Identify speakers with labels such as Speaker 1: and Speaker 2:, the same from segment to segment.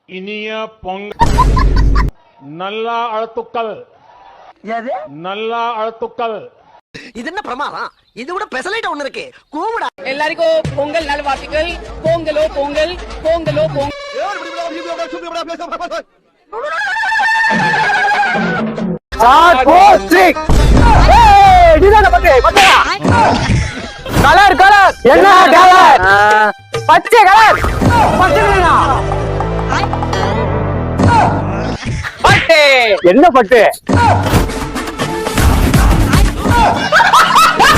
Speaker 1: இனிய நல்லா அழுத்துக்கள் நல்லா அழுத்துக்கள்.
Speaker 2: இது என்ன பிரமாதம்? இது விட பெசலைட் ஒண்ணு இருக்கு. கூவுடா.
Speaker 3: எல்லாருக்கும் பொங்கல் நல்வாழ்த்துக்கள். பொங்கலோ பொங்கல், பொங்கலோ பொங்கல்.
Speaker 2: கலர் கலர் என்ன கலர்? பச்சை கலர். பட்டு என்ன பட்டு?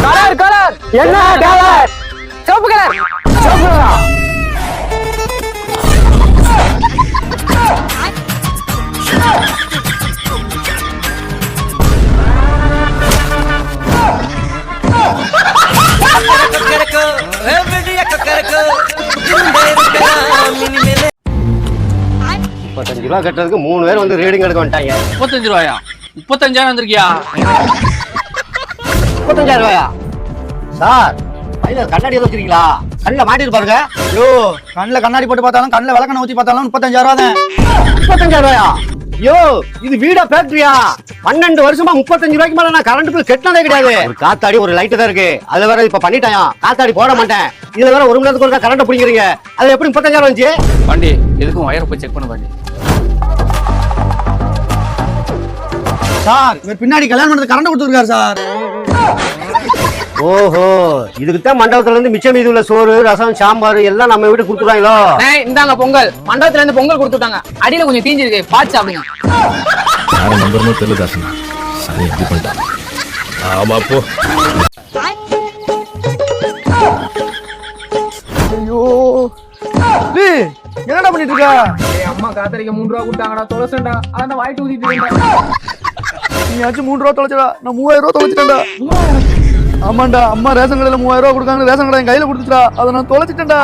Speaker 2: கலர் கலர் என்ன கலர்? சிவப்பு கலர். சிவப்பு கலரா?
Speaker 4: $35 கட்டுறதுக்கு 3 பேர் வந்து ரீடிங் எடுக்க வந்துட்டாங்க.
Speaker 5: $35 35,000 வந்திருக்கியா?
Speaker 4: $35,000 சார். கண்ணாடி வச்சிருக்கீங்களா? கண்ணில் மாட்டிட்டு பாருங்க.
Speaker 6: ஐயோ, கண்ணில் கண்ணாடி போட்டு பார்த்தாலும் கண்ணில் விளக்கணை ஊற்றி பார்த்தாலும் $35,000 தான்.
Speaker 4: $35,000? ஐயோ, இது வீடா ஃபேக்டரியா? 12 வருஷமா $35 மேல நான் கரண்ட் பில் கட்டினதே கிடையாது. ஒரு காத்தாடி ஒரு லைட் தான் இருக்கு. அதுல வேற இப்ப பண்ணிட்டாயா, காத்தாடி போட மாட்டேன். இதுல வேற 1 மணி நேரத்துக்கு ஒருக்கா கரண்ட் பிடிக்கிறீங்க. அது எப்படி $35,000 வந்துச்சு?
Speaker 5: பாண்டி எதுக்கும் வயரை போய் செக் பண்ண பாண்டி.
Speaker 6: சார், இவர் பின்னாடி கல்யாணம் பண்ணது கரண்ட் கொடுத்துருக்காரு சார்.
Speaker 4: ஓஹோ, இதுக்குத்தான் மண்டபத்துல இருந்து மிச்சம் மீதி உள்ள சோறு ரசம் சாம்பார் எல்லாம் நம்ம வீட்டு கொடுத்துருவாங்களோ.
Speaker 3: இந்தாங்க பொங்கல். மண்டபத்துல இருந்து பொங்கல் கொடுத்துட்டாங்க. அடியில கொஞ்சம் தீஞ்சிருக்கு, பாத்து சாப்பிடுங்க.
Speaker 6: ஐயோ, என்னடா பண்ணிட்டு இருக்க?
Speaker 3: அம்மா காத்தரிக்க ₹3 கொடுத்தாங்கடா, தொலைச்சண்டா. அதான் வாய்ட்டு ஊத்திட்டு
Speaker 6: நீயாச்சும் ₹3 தொலைச்சடா, நான் ₹3000 தொலைச்சிட்டேன்டா. ஆமாண்டா, அம்மா ரேஷன் கடையில ₹3000 கொடுக்காங்க. ரேஷன் கடை என் கையில கொடுத்துட்டா, அதை நான் தொலைச்சிட்டேன்டா.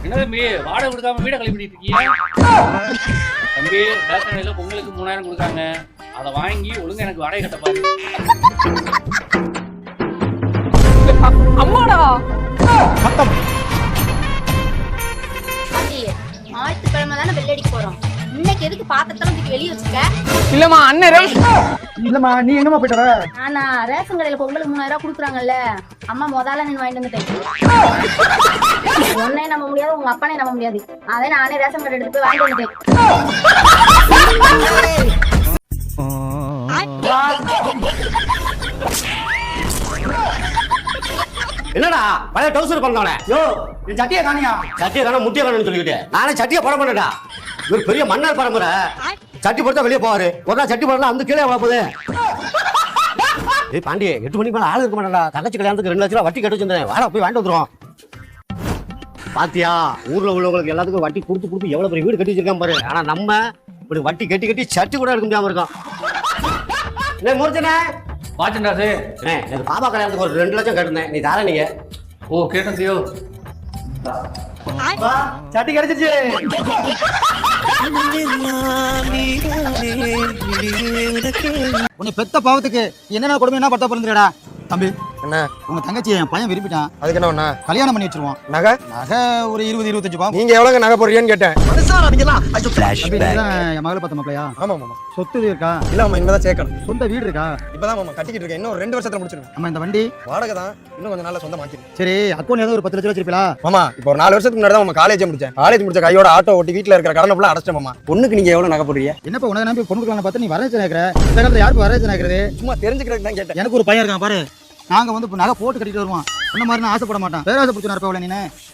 Speaker 5: என்ன தம்பி வாடகை கொடுக்காம வீடை கழிப்பிட்டு இருக்கீங்க? தம்பி ரேஷன் கடையில பொங்கலுக்கு 3000 கொடுக்காங்க. அதை வாங்கி ஒழுங்கா எனக்கு வாடகை கட்ட பாரு.
Speaker 3: அம்மாடா
Speaker 7: ஞாயிற்றுக்கிழமை தானே வெள்ளடிக்கு போறோம். இன்னைக்கு எதுக்கு பாத்திரத்தெல்லாம் தூக்கி வெளியே வச்சுக்க?
Speaker 3: இல்லம்மா அண்ணன்
Speaker 6: இல்லம்மா, நீ எங்கம்மா போயிட்டு வர?
Speaker 7: ஆனா ரேஷன் கடையில பொங்கலுக்கு ₹3000 கொடுக்குறாங்கல்ல, அம்மா முதல்ல நின்று வாங்கிட்டு வந்துட்டேன். உன்னையும் நம்ப முடியாது, உங்க அப்பனையும் நம்ப முடியாது. அதே நானே ரேஷன் கடை எடுத்து போய் வாங்கிட்டு வந்துட்டேன்.
Speaker 4: என்னடா பழைய டவுசர் பண்ணவனே?
Speaker 6: யோ, என் சட்டியை காணியா?
Speaker 4: சட்டியை காண முட்டியை காணும்னு சொல்லிக்கிட்டு நானே சட்டியை போட மாட்டேன்டா. இவர் பெரிய மன்னர் பரம்பரை. சட்டி போட்டா வெளியே போவாரு. ஒரு நாள் சட்டி போடலாம் அந்த கீழே போகுது. ஏய் பாண்டி, 8 மணிக்கு மேல ஆள் இருக்க மாட்டேன்டா. தங்கச்சி கல்யாணத்துக்கு 2 லட்ச ரூபா வட்டி கட்டி வச்சிருந்தேன். வாடா போய் வாங்கிட்டு வந்துரும். பாத்தியா, ஊர்ல உள்ளவங்களுக்கு எல்லாத்துக்கும் வட்டி கொடுத்து எவ்வளவு பெரிய வீடு கட்டி வச்சிருக்கான் பாரு. ஆனா நம்ம இப்படி வட்டி கட்டி சட்டி கூட எடுக்க முடியாம இருக்கோம். என்ன முடிச்சனே
Speaker 5: வாச்சண்டா சே.
Speaker 4: எனக்கு பாப்பா கல்யாணத்துக்கு ஒரு 2 லட்சம் கட்டினேன். நீ தார நீங்க.
Speaker 5: ஓ கேட்டேன் சியோ.
Speaker 6: சட்டி கிடைச்சிச்சு. உன்னை பெத்த பாவத்துக்கு என்னென்ன கொடுமை என்ன பட்ட பிறந்துடா தம்பி. என்ன உங்க தங்கச்சி என் பையன் விரும்பிட்டான். அதுக்கு என்ன கல்யாணம் பண்ணி வச்சிருவான். நகை ஒரு 20-25 பவுன். நீங்க எவ்வளவு நகை போடுறீன்னு கேட்டேன். என் மகளை பார்த்த மாப்பிளையா? ஆமா மாமா. சொத்து இருக்கா? இல்ல மாமா, இனிமேதான் சேர்க்கணும். சொந்த வீடு இருக்கா? இப்பதான் மாமா கட்டிக்கிட்டு இருக்கேன். இன்னும் 2 வருஷத்துல முடிச்சிருவேன். நம்ம இந்த வண்டி வாடகை தான், இன்னும் கொஞ்சம் நாள்ல சொந்த மாத்திரும். சரி, அக்கௌண்ட் ஏதோ ஒரு 10 லட்சம் வச்சிருப்பீங்களா? மாமா, இப்போ ஒரு 4 வருஷத்துக்கு முன்னாடி தான் மாமா காலேஜ் முடிச்சேன். காலேஜ் முடிச்ச கையோட ஆட்டோ ஓட்டி வீட்டுல இருக்கிற கடனை ஃபுல்லா அடைச்சிட்டேன் மாமா. பொண்ணுக்கு நீங்க எவ்வளவு நகை போடுறீங்க? என்னப்பா உனக்கு நம்பி பொண்ணு கொடுக்கலாம் பார்த்து நீ வரேஜ் நினைக்கிற? இந்த காலத்துல யாருக்கு வரேஜ் நினைக்கிறது? சும்மா தெரிஞ்சுக்கிறதுக்கு தான் கேட்டேன். எனக்கு ஒரு பையன் இருக்கான் பாரு. நாங்க வந்து நகை போட்டு கட்டிட்டு வருவோம். இந்த மாதிரி நான் ஆசைப்பட மாட்டேன். பேராசை பிடிச்சு நடப்ப நீ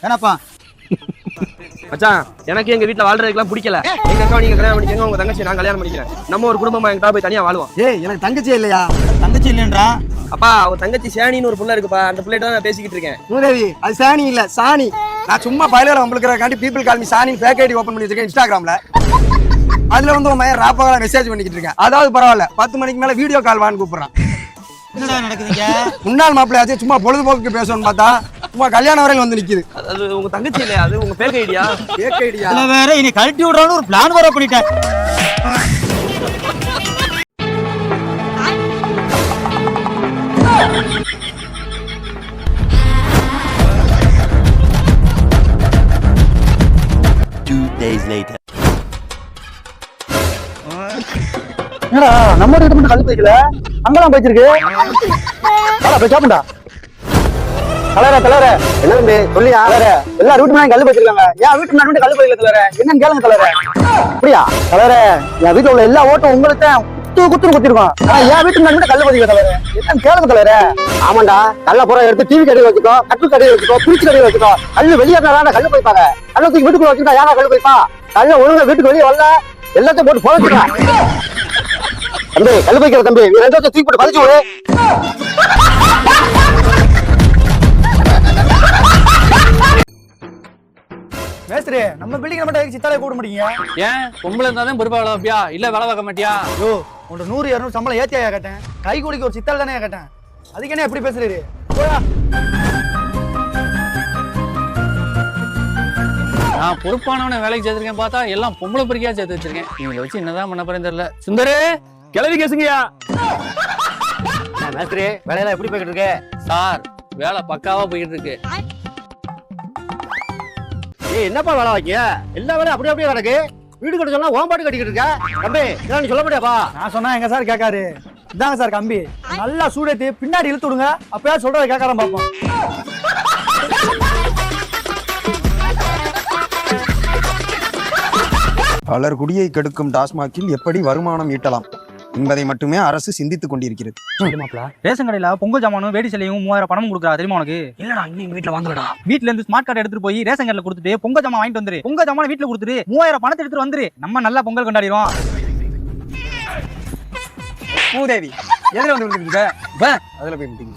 Speaker 6: ஏனாப்பா?
Speaker 8: மச்சான், எனக்கு எங்க வீட்டுல வாழ்றதுக்குலாம் பிடிக்கல. எங்க அக்கா நீங்க கல்யாணம் பண்ணிக்கங்க, உங்க தங்கச்சி நான் கல்யாணம் பண்ணிக்கிறேன். நம்ம ஒரு குடும்பமா எங்க போய் தனியா வாழ்வோம்.
Speaker 6: ஏய், எனக்கு தங்கச்சி இல்லையா? தங்கச்சி இல்லைன்றா?
Speaker 8: அப்பா, அவ தங்கச்சி சேனின்னு ஒரு புள்ள இருக்குப்பா. அந்த புள்ளைட்ட தான் நான் பேசிக்கிட்டு இருக்கேன்.
Speaker 6: மூதேவி, அது சாணி இல்ல, சாணி. நான் சும்மா பயல உங்களுக்கு பீப்பிள் கால் மீ சாணி ஃபேக் ஐடி ஓபன் பண்ணி வச்சிருக்கேன் இன்ஸ்டாகிராம்ல. அதுல வந்து உன் மையன் ராப்பாக மெசேஜ் பண்ணிக்கிட்டு இருக்கேன். அதாவது பரவாயில்ல, 10 மணிக்கு மேல வீடியோ கால் வான்னு கூப்பிடுறான். என்னடா நடக்குதுங்க? முன்னாள் மாப்பிள்ளையாச்சு சும்மா பொழுதுபோக்கு பேசணும்னு பார்த்தா சும்மா கல்யாணம் வரையில் வந்து நிக்குது.
Speaker 8: அது உங்க தங்கச்சி இல்லையா? அது உங்க ஃபேக் ஐடியா?
Speaker 6: ஃபேக் ஐடியா வேற. இனி கழட்டி விடுறான்னு ஒரு பிளான் வர பண்ணிட்டேன்.
Speaker 2: என்னடா நம்ம வீட்டு மட்டும் கல் போய்க்கல அங்கெல்லாம் போயிருக்கு சாப்பிட்டா கலர கலர
Speaker 4: என்ன தம்பி சொல்லியா
Speaker 2: கலர எல்லா வீட்டு மேலே கல் போயிருக்காங்க என் வீட்டு முன்னாடி கல் போய்க்கல கலர என்னன்னு கேளுங்க கலர
Speaker 4: அப்படியா
Speaker 2: கலர என் வீட்டுல உள்ள எல்லா ஓட்டும் உங்களுக்கு குத்துன்னு குத்திருக்கோம் ஆனா என் வீட்டு முன்னாடி கல் போய்க்கல கலர என்னன்னு கேளுங்க கலர
Speaker 4: ஆமாண்டா கல்ல புறம் எடுத்து டிவி கடையில் வச்சுக்கோ கட்டு கடையில் வச்சுக்கோ பிரிச்சு கடையில் வச்சுக்கோ கல்லு வெளியேறா கல்லு போய்ப்பாங்க கல்ல தூக்கி வீட்டுக்குள்ள வச்சுட்டா யாரா கல்லு போய்ப்பா கல்ல ஒழுங்கா வீட்டுக்கு வெளியே வரல எல்லாத்தையும் போட்டு புதைச்சிடா தம்பி கல்லு போய்க்கிற தம்பி ரெண்டாவது தூக்கி போட்டு பதிச்சு விடு
Speaker 2: மேஸ்திரி நம்ம பில்டிங் மட்டும் சித்தாலே கூட மாட்டீங்க
Speaker 5: ஏன் பொம்பளை இருந்தா தான் பொறுப்பா வேலை வைப்பியா இல்ல வேலை பார்க்க மாட்டியா?
Speaker 2: யோ உன்ட 100-200 சம்பளம் ஏத்தியா கேட்டேன் கை கூடிக்கு ஒரு சித்தால் தானே கேட்டேன் அதுக்கு என்ன எப்படி பேசுறீரு
Speaker 5: நான் பொறுப்பானவனை வேலைக்கு சேர்த்திருக்கேன் பார்த்தா எல்லாம் பொம்பளை பொறுக்கியா சேர்த்து வச்சிருக்கேன். இவங்களை வச்சு என்னதான் பண்ண போறேன்னு தெரியல. சுந்தரே
Speaker 8: கிளவி கேசுங்கயா.
Speaker 4: மேஸ்திரி வேலையெல்லாம் எப்படி போய்கிட்டு இருக்கு
Speaker 5: சார் வேலை பக்காவா போயிட்டு இருக்கு.
Speaker 4: ஏய் என்னப்பா வேலை வைக்க எல்லா வேலையும் அப்படியே நடக்கு வீடு கட்ட சொன்னா ஓம்பாட்டு கட்டிக்கிட்டு இருக்க தம்பி இதெல்லாம் நீ சொல்ல முடியாப்பா
Speaker 2: நான் சொன்னா எங்க சார் கேட்காரு இதாங்க சார் கம்பி நல்லா சூடேத்தி பின்னாடி இழுத்து விடுங்க அப்பயா சொல்றதை கேட்கறேன் பார்ப்போம்
Speaker 6: பலர் குடியை கெடுக்கும் டாஸ்மாகில் எப்படி வருமானம் ஈட்டலாம் என்பதை மட்டுமே அரசு சிந்தித்துக் கொண்டிருக்கிறது.
Speaker 2: ரேஷன் கடையில பொங்கல் ஜாமானும் வேடி சிலையும் 3000 பணம் கொடுக்குறா தெரியுமா உனக்கு?
Speaker 8: இல்லடா இன்னும் வீட்டுல வாங்கலடா.
Speaker 2: வீட்ல இருந்து ஸ்மார்ட் கார்டு எடுத்துட்டு போய் ரேஷன் கடையில கொடுத்துட்டு பொங்கல் ஜாமான் வாங்கிட்டு வந்துரு. பொங்கல் ஜாமான் வீட்டுல கொடுத்துட்டு 3000 பணத்தை எடுத்துட்டு வந்துரு. நம்ம நல்லா பொங்கல் கொண்டாடிடுவோம். பூதேவி எதுல வந்து விழுந்துருக்க?
Speaker 6: அதுல போய் மீட்டிங்.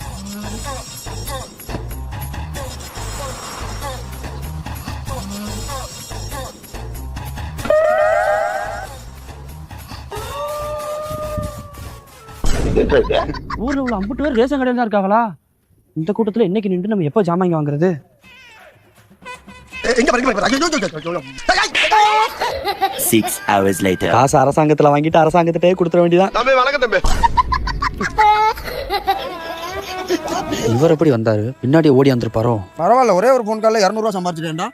Speaker 8: ஊர்ல உள்ள 50 பேர் ரேஷன் கடையில தான் இருக்காங்களா? இந்த கூட்டத்துல இன்னைக்கு நின்று நம்ம எப்ப ஜாமான் வாங்குறது? காசு அரசாங்கத்துல வாங்கிட்டு அரசாங்கத்திட்டே கொடுத்துட வேண்டியதான். இவர் எப்படி வந்தாரு? பின்னாடி ஓடி வந்திருப்பாரோ?
Speaker 6: பரவாயில்ல ஒரே ஒரு போன் கால்ல 200 ரூபாய் சம்பாதிச்சிட்டேன்டா.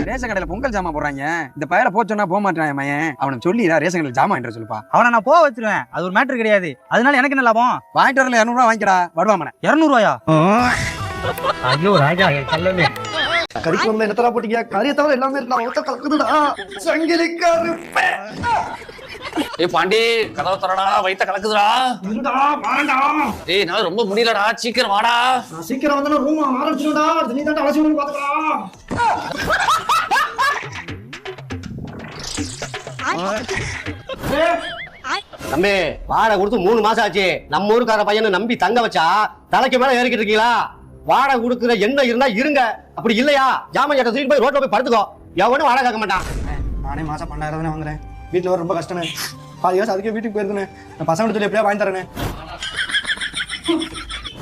Speaker 2: ரேஷன் கடையில பொங்கல் ஜாமான் போடுறாங்க. இந்த பையல போச்சோன்னா போக மாட்டான் மையன். அவனை சொல்லி ரேஷன் கடையில ஜாமான் வாங்கிட்டு சொல்லுப்பா. அவனை நான் போக வச்சிருவேன். அது ஒரு மேட்டர் கிடையாது. அதனால எனக்கு என்ன லாபம்? வாங்கிட்டு வரல 200 ரூபாய் வாங்கிக்கடா. வருவாமனே 200 ரூபாயா? ஐயோ ராஜா கல்லமே.
Speaker 6: கறிக்குள்ள என்னத்தரா போட்டீங்க? கறியை தவிர எல்லாமே இருந்தா ஒத்த கலக்குதுடா. சங்கிலிக்காரு.
Speaker 5: ஏய் பாண்டி கதவை தரடா வயித்த கலக்குதுடா.
Speaker 6: இருடா வாடா.
Speaker 5: ஏய் நான் ரொம்ப முடியலடா சீக்கிரம் வாடா.
Speaker 6: நான் சீக்கிரம் வந்தா ரூம் ஆரம்பிச்சுடா. நீ தான் அவசியம் பாத்துக்கலாம்.
Speaker 4: தம்பி வாடகை கொடுத்து 3 மாசம் ஆச்சு நம்ம ஊருக்கார பையனை நம்பி தங்க வச்சா தலைக்கு மேல ஏறிக்கிட்டு இருக்கீங்களா வாடகை கொடுக்குற என்ன இருந்தா இருங்க அப்படி இல்லையா ஜாமான் சட்டை தூக்கிட்டு போய் ரோட்ல போய் படுத்துக்கோ எவனும் வாடகை கேட்க மாட்டான்
Speaker 6: நானே மாசம் 12,000 தானே வாங்குறேன் வீட்டுல வர ரொம்ப கஷ்டமே பாதி காசு அதுக்கே வீட்டுக்கு போயிருக்கேன் நான் பசங்க சொல்லி எப்படியா வாங்கி தரேன்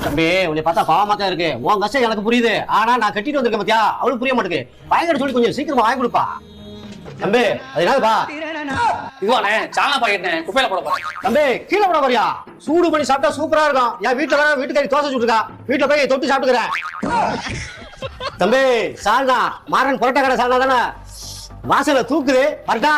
Speaker 4: தம்பி உன்னை பார்த்தா பாவமா தான் இருக்கு உன் கஷ்டம் எனக்கு புரியுது ஆனா நான் கட்டிட்டு வந்திருக்கேன் பாத்தியா அவளுக்கு புரிய மாட்டேங்குது பயங்கர சொல்லி கொஞ்சம் சீக்கிரமா வாங்கி கொடுப்பா தம்பி அது என்னப்பா
Speaker 5: இதுவானே சாலா பாக்கெட்னே குப்பையில போட போறேன்
Speaker 4: தம்பி கீழே போட போறியா சூடு பண்ணி சாப்பிட்டா சூப்பரா இருக்கும் என் வீட்டுல வேற வீட்டுக்காரி தோசை சுட்டுருக்கா வீட்டுல போய் தொட்டு சாப்பிட்டுக்கிறேன் தம்பி சால்னா மாறன் புரோட்டா கடை சால்னா தானே வாசல தூக்குது வரட்டா